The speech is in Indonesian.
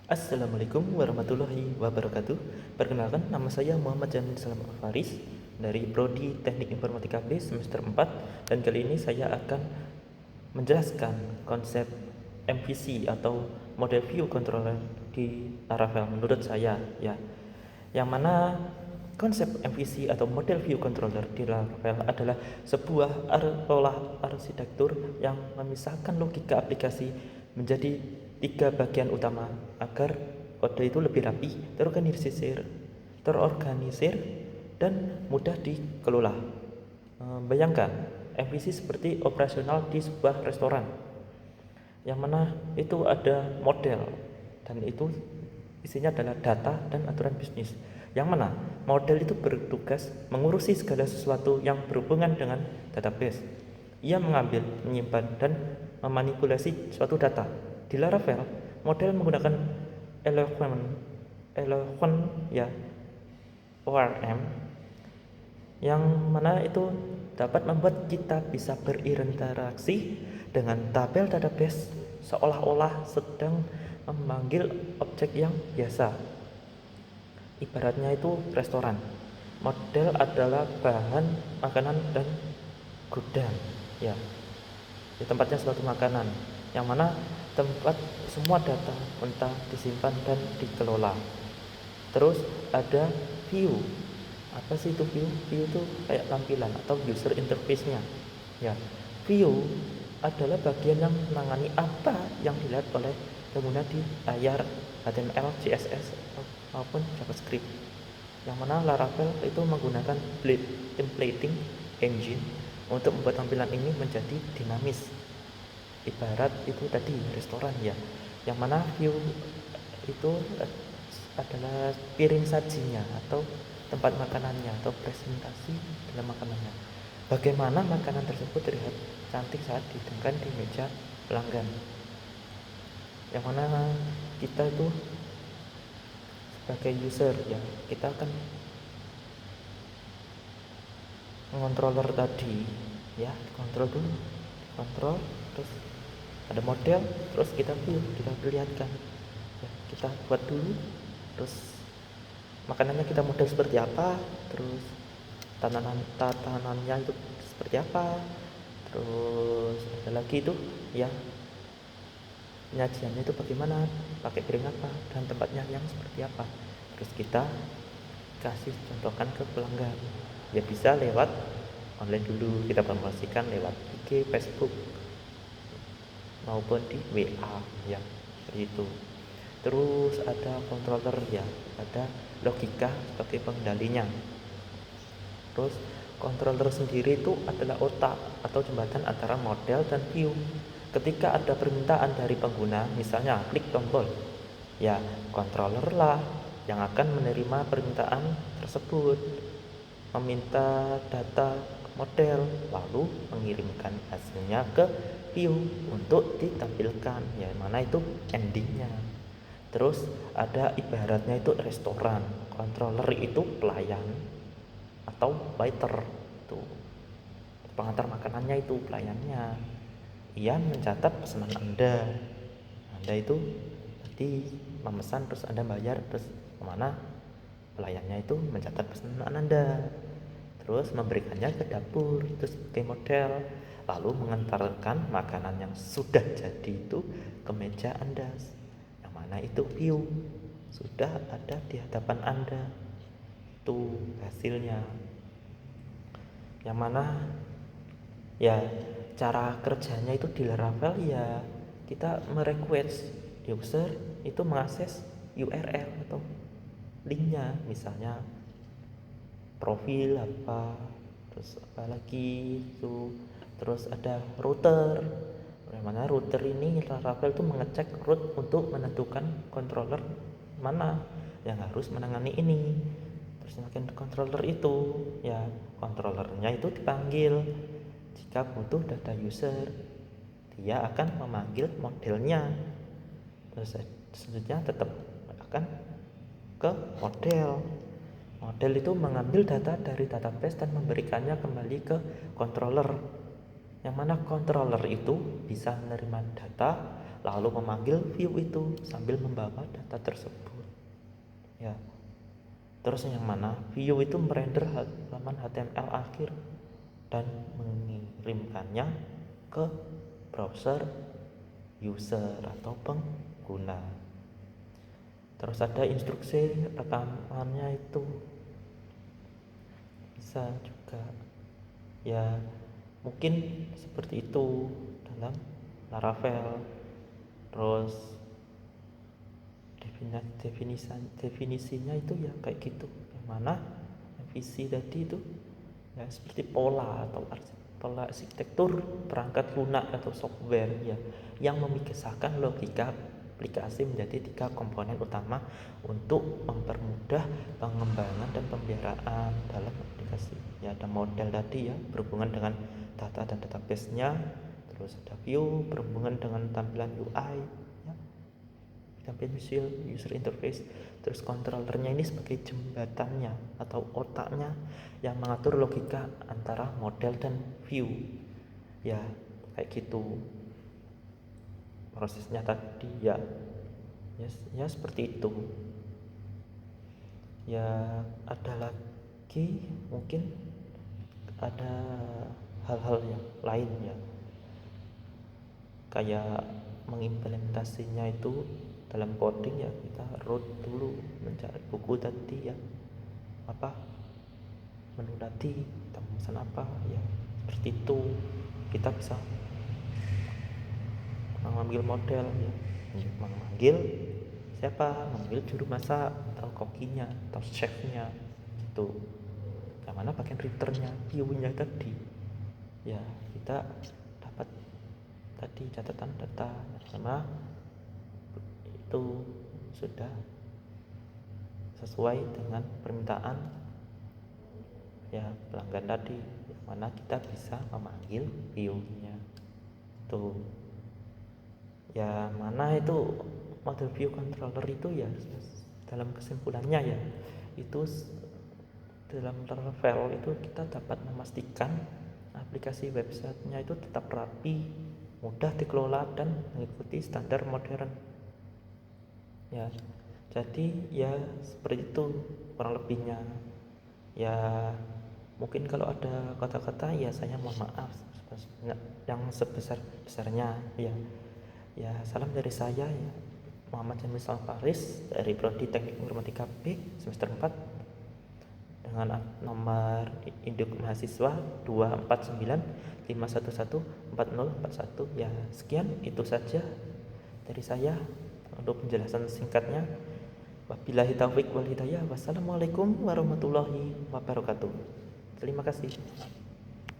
Assalamualaikum warahmatullahi wabarakatuh. Perkenalkan, nama saya Muhammad Jamin Salam Faris dari Prodi Teknik Informatika B semester 4, dan kali ini saya akan menjelaskan konsep MVC atau Model View Controller di Laravel menurut saya ya. Yang mana konsep MVC atau Model View Controller di Laravel adalah sebuah pola arsitektur yang memisahkan logika aplikasi menjadi tiga bagian utama agar kode itu lebih rapi, terorganisir dan mudah dikelola. Bayangkan MVC seperti operasional di sebuah restoran, yang mana itu ada model dan itu isinya adalah data dan aturan bisnis, yang mana model itu bertugas mengurusi segala sesuatu yang berhubungan dengan database. Ia mengambil, menyimpan, dan memanipulasi suatu data. Di Laravel, model menggunakan Eloquent ya, ORM, yang mana itu dapat membuat kita bisa berinteraksi dengan tabel database seolah-olah sedang memanggil objek yang biasa. Ibaratnya itu restoran. Model adalah bahan makanan dan gudang ya, di tempatnya suatu makanan, yang mana tempat semua data mentah disimpan dan dikelola. Terus ada view. Apa sih itu view? View itu kayak tampilan atau user interface-nya ya. View adalah bagian yang menangani apa yang dilihat oleh pengguna di layar HTML, CSS maupun JavaScript, yang mana Laravel itu menggunakan templating engine untuk membuat tampilan ini menjadi dinamis. Ibarat itu tadi restoran ya, yang mana view itu adalah piring sajinya atau tempat makanannya atau presentasi dalam makanannya. Bagaimana makanan tersebut terlihat cantik saat dihidangkan di meja pelanggan, yang mana kita itu sebagai user ya, kita akan controller tadi ya, kontrol dulu, kontrol, terus ada model, terus kita view, kita perlihatkan ya, kita buat dulu, terus makanannya kita model seperti apa, terus tatanannya itu seperti apa, terus ada lagi itu ya, penyajiannya itu bagaimana, pakai piring apa, dan tempatnya yang seperti apa. Terus kita kasih contohkan ke pelanggan ya, bisa lewat online dulu, kita promosikan lewat IG, Facebook maupun di WA ya, seperti itu. Terus ada controller ya, ada logika sebagai pengendalinya. Terus controller sendiri itu adalah otak atau jembatan antara model dan view. Ketika ada permintaan dari pengguna, misalnya klik tombol, ya controller lah yang akan menerima permintaan tersebut, meminta data ke model, lalu mengirimkan hasilnya ke view untuk ditampilkan, ya mana itu endingnya. Terus ada ibaratnya itu restoran, controller itu pelayan atau waiter, itu pengantar makanannya, itu pelayannya. Ia mencatat pesanan Anda itu tadi memesan, terus Anda bayar, terus kemana, pelayannya itu mencatat pesanan Anda, terus memberikannya ke dapur, terus ke model, lalu mengantarkan makanan yang sudah jadi itu ke meja Anda, yang mana itu view, sudah ada di hadapan Anda tuh hasilnya. Yang mana ya, cara kerjanya itu di Laravel ya, kita merequest user itu mengakses URL atau linknya, misalnya profil apa, terus apa lagi itu, terus ada router, bagaimana router ini Laravel itu mengecek root untuk menentukan controller mana yang harus menangani ini. Terus makin controller itu ya, controllernya itu dipanggil jika butuh data user, dia akan memanggil modelnya. Terus selanjutnya tetap akan ke model. Model itu mengambil data dari database dan memberikannya kembali ke controller, yang mana controller itu bisa menerima data, lalu memanggil view itu sambil membawa data tersebut. Ya. Terus yang mana view itu merender halaman HTML akhir dan mengirimkannya ke browser user atau pengguna. Terus ada instruksi rekamannya itu bisa juga, ya mungkin seperti itu dalam Laravel. Terus definisinya itu ya kayak gitu, yang mana visi tadi itu ya seperti pola arsitektur perangkat lunak atau software ya, yang memisahkan logika aplikasi menjadi 3 komponen utama untuk mempermudah pengembangan dan pemeliharaan dalam aplikasi. Ya ada model tadi ya, berhubungan dengan data dan database-nya. Terus ada view berhubungan dengan tampilan UI ya, tampilan visual user interface. Terus controllernya ini sebagai jembatannya atau otaknya yang mengatur logika antara model dan view. Ya kayak gitu prosesnya tadi ya. Ya seperti itu. Ya ada lagi mungkin ada hal-hal yang lain ya, kayak mengimplementasinya itu dalam coding ya, kita root dulu mencari buku tadi ya, apa menu tadi kita memesan apa ya, seperti itu kita bisa mengambil model ya, memanggil siapa, memanggil juru masak atau kokinya atau chefnya gitu. Yang mana bagian returnnya, view-nya tadi ya, kita dapat tadi catatan data sama itu sudah sesuai dengan permintaan ya pelanggan tadi, yang mana kita bisa memanggil view-nya tuh. Ya mana itu model view controller itu ya, dalam kesimpulannya ya, itu dalam Laravel itu kita dapat memastikan aplikasi websitenya itu tetap rapi, mudah dikelola dan mengikuti standar modern ya. Jadi ya seperti itu kurang lebihnya ya. Mungkin kalau ada kata-kata ya saya mohon maaf yang sebesar-besarnya ya. Ya salam dari saya ya, Muhammad Jamil Faris dari Prodi Teknik Informatika B semester 4 dengan nomor induk mahasiswa 24951144041 ya. Sekian itu saja dari saya untuk penjelasan singkatnya. Wabillahi taufik wal hidayah. Wassalamualaikum warahmatullahi wabarakatuh. Terima kasih.